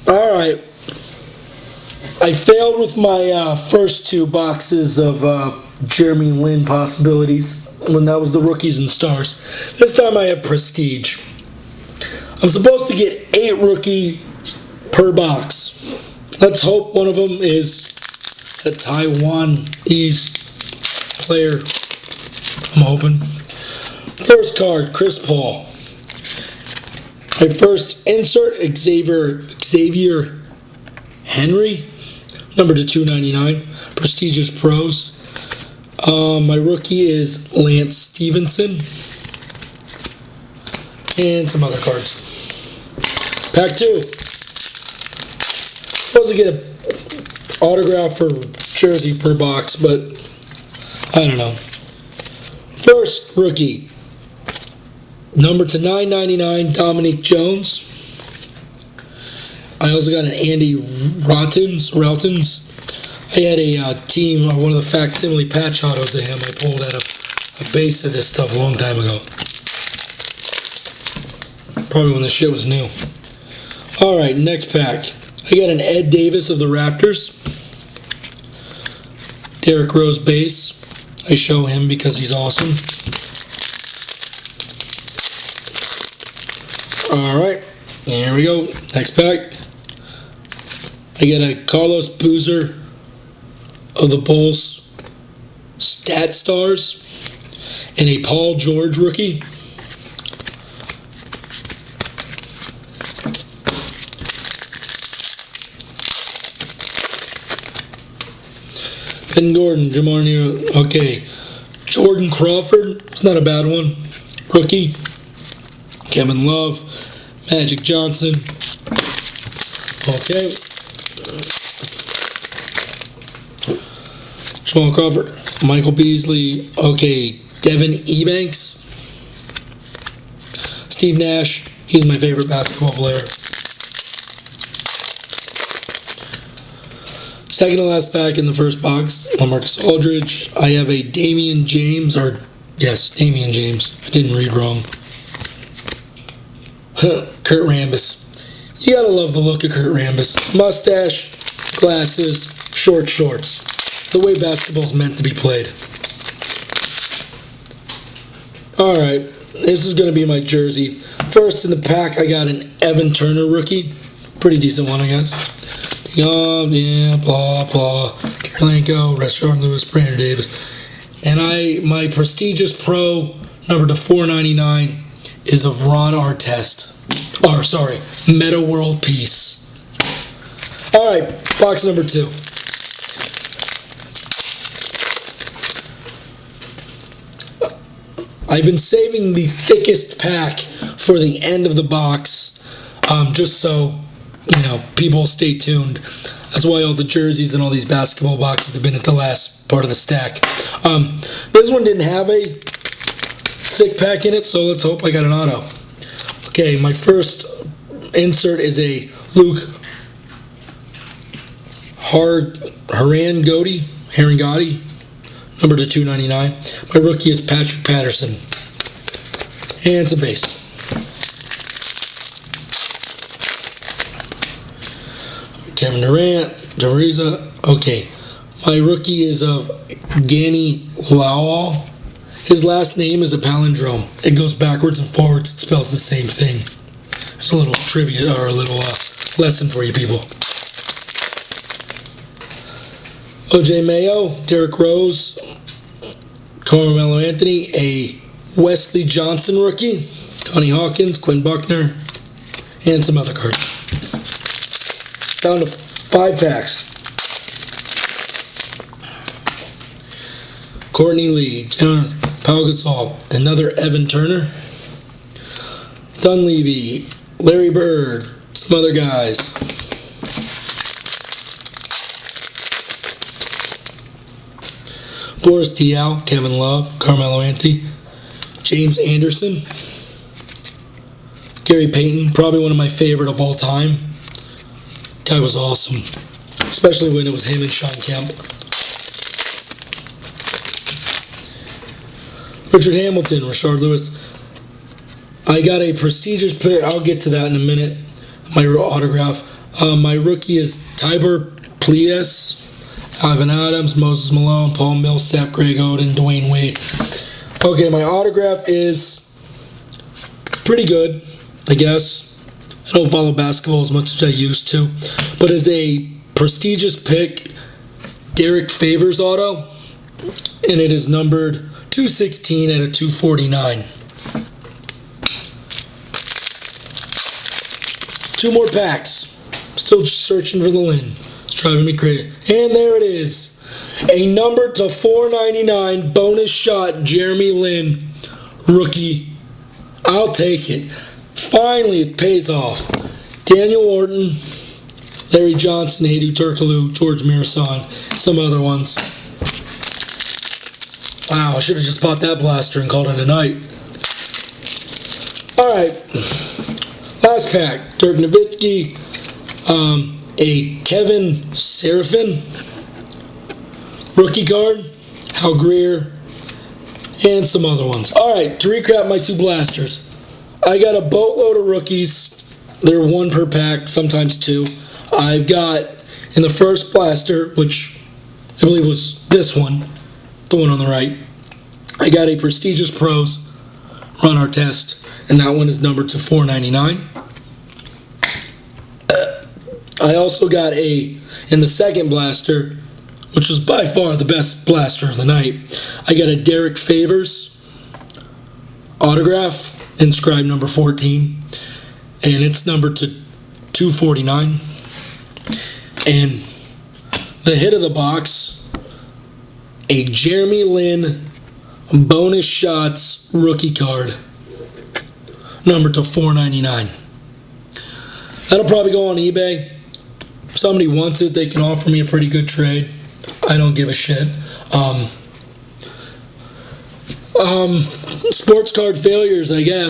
Alright. I failed with my first two boxes of Jeremy Lin possibilities when that was the rookies and stars. This time I have prestige. I'm supposed to get 8 rookies per box. Let's hope one of them is a Taiwanese player. I'm hoping. First card, Chris Paul. My first insert, Xavier Henry, number to 299, prestigious pros. My rookie is Lance Stevenson, and some other cards. Pack 2. Supposed to get an autograph or jersey per box, but I don't know. First rookie, number to 999, Dominic Jones. I also got an Andy Rautins. I had a team, one of the facsimile patch autos of him. I pulled out a base of this stuff a long time ago. Probably when this shit was new. Alright, next pack. I got an Ed Davis of the Raptors. Derrick Rose base. I show him because he's awesome. Alright, here we go. Next pack. I get a Carlos Boozer of the Bulls Stat Stars and a Paul George rookie. Ben Gordon, Jamar Nero. Okay. Jordan Crawford. It's not a bad one. Rookie. Kevin Love. Magic Johnson. Okay. Jamal Crawford. Michael Beasley. Okay. Devin Ebanks. Steve Nash. He's my favorite basketball player. Second to last pack in the first box, LaMarcus Aldridge. I have a Damian James. I didn't read wrong. Kurt Rambis. You gotta love the look of Kurt Rambis. Mustache, glasses, short shorts. The way basketball's meant to be played. Alright, this is gonna be my jersey. First in the pack, I got an Evan Turner rookie. Pretty decent one, I guess. Yeah, blah, blah. Karolinko, Rashard Lewis, Brandon Davis. And my prestigious pro, number to 499, is of Ron Artest. Meta World Peace. Alright, box number 2. I've been saving the thickest pack for the end of the box, just so people stay tuned. That's why all the jerseys and all these basketball boxes have been at the last part of the stack. This one didn't have a thick pack in it, so let's hope I got an auto. Okay, my first insert is a Luke Harangoti, number to 299. My rookie is Patrick Patterson. And it's a base. Kevin Durant, Dariza. Okay, my rookie is of Gani Lawal. His last name is a palindrome. It goes backwards and forwards. It spells the same thing. Just a little trivia or a little lesson for you people. OJ Mayo, Derrick Rose, Carmelo Anthony, a Wesley Johnson rookie, Tony Hawkins, Quinn Buckner, and some other cards. Down to 5 packs. Courtney Lee, Pau Gasol, another Evan Turner, Dunleavy, Larry Bird, some other guys. Boris Diaw, Kevin Love, Carmelo Anthony, James Anderson, Gary Payton, probably one of my favorite of all time. Guy was awesome, especially when it was him and Sean Kemp. Richard Hamilton, Rashard Lewis. I got a prestigious player. I'll get to that in a minute. my autograph. My rookie is Tiber Plies, Ivan Adams, Moses Malone, Paul Millsap, Greg Oden, Dwayne Wade. Okay, my autograph is pretty good, I guess. I don't follow basketball as much as I used to, but as a prestigious pick, Derek Favors auto, and it is numbered 216 out of 249. Two more packs. Still searching for the Lin. It's driving me crazy. And there it is. A number to 499 bonus shot Jeremy Lin rookie. I'll take it. Finally, it pays off. Daniel Orton, Larry Johnson, Hedo Turkoglu, George Mirasan, some other ones. Wow, I should have just bought that blaster and called it a night. Alright. Last pack. Dirk Nowitzki, a Kevin Seraphin rookie card, Hal Greer, and some other ones. Alright, to recap my two blasters. I got a boatload of rookies. They're one per pack, sometimes two. I've got, in the first blaster, which I believe was this one, the one on the right, I got a Prestigious Pros Run Our Test, and that one is numbered to 499. I also got in the second blaster, which was by far the best blaster of the night, I got a Derek Favors autograph, inscribed number 14, and it's numbered to 249. And the hit of the box, a Jeremy Lin bonus shots rookie card, numbered to 499. That'll probably go on eBay. If somebody wants it, they can offer me a pretty good trade. I don't give a shit. Sports card failures, I guess.